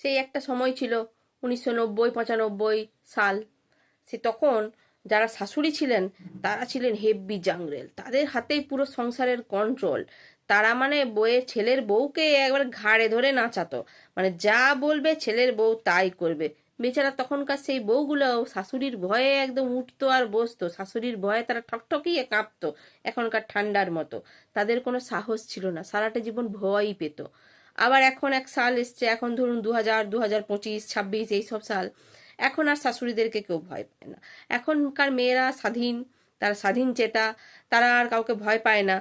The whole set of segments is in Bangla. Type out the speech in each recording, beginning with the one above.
সেই একটা সময় ছিল 1990-95 সাল। সে তখন যারা শাশুড়ি ছিলেন তারা ছিলেন হেব্বি জাংরেল, তাদের হাতেই পুরো সংসারের কন্ট্রোল। তারা মানে ছেলের বউকে একবার ঘাড়ে ধরে নাচাতো, মানে যা বলবে ছেলের বউ তাই করবে। বেচারা তখনকার সেই বউগুলো শাশুড়ির ভয়ে একদম উঠতো আর বসতো, শাশুড়ির ভয়ে তারা ঠকঠকিয়ে কাঁপতো এখনকার ঠান্ডার মতো। তাদের কোনো সাহস ছিল না, সারাটা জীবন ভয়ই পেত। আবার এখন এক সাল এসছে, এখন ধরুন 2000, 2025, 26 এইসব সাল। এখন আর শাশুড়িদেরকে কেউ ভয় পায় না। এখনকার মেয়েরা স্বাধীন, তারা স্বাধীন চেতা, তারা আর কাউকে ভয় পায় না।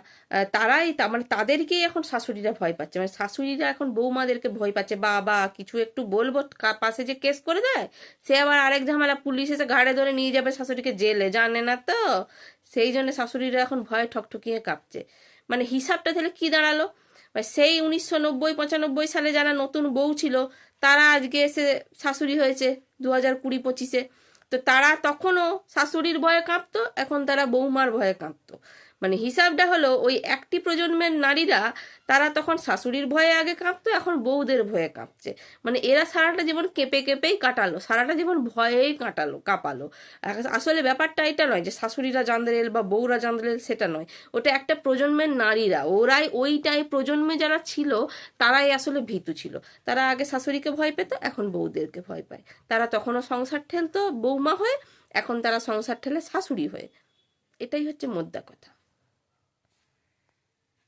মানে তাদেরকেই এখন শাশুড়িরা ভয় পাচ্ছে, মানে শাশুড়িরা এখন বৌমাদেরকে ভয় পাচ্ছে। বাবা কিছু একটু বলবো, পাশে যে কেস করে দেয়, সে আবার আরেক ঝামেলা, পুলিশ এসে ঘাড়ে ধরে নিয়ে যাবে শাশুড়িকে জেলে, জানে না তো। সেই জন্য শাশুড়িরা এখন ভয়ে ঠকঠকিয়ে কাঁপছে। মানে হিসাবটা তাহলে কি দাঁড়ালো, সেই 1990-95 সালে যারা নতুন বউ ছিল তারা আজকে এসে শাশুড়ি হয়েছে 2020-25-এ। তো তারা তখনও শাশুড়ির ভয়ে কাঁপতো, এখন তারা বৌমার ভয়ে কাঁপতো। মানে হিসাবটা হলো ওই একটি প্রজন্মের নারীরা, তারা তখন শাশুড়ির ভয়ে আগে কাঁপতো, এখন বউদের ভয়ে কাঁপছে। মানে এরা সারাটা জীবন কেঁপে কেঁপেই কাটালো, সারাটা জীবন ভয়েই কাঁপালো। আসলে ব্যাপারটা এটা নয় যে শাশুড়িরা জানদেরেল বা বউরা জানদেরেল, সেটা নয়। ওটা একটা প্রজন্মের নারীরা, ওরাই ওইটাই প্রজন্মে যারা ছিল তারাই আসলে ভীতু ছিল। তারা আগে শাশুড়িকে ভয় পেত, এখন বউদেরকে ভয় পায়। তারা তখনও সংসার ঠেলতো বৌমা হয়ে, এখন তারা সংসার ঠেলে শাশুড়ি হয়ে। এটাই হচ্ছে মোদ্দা কথা।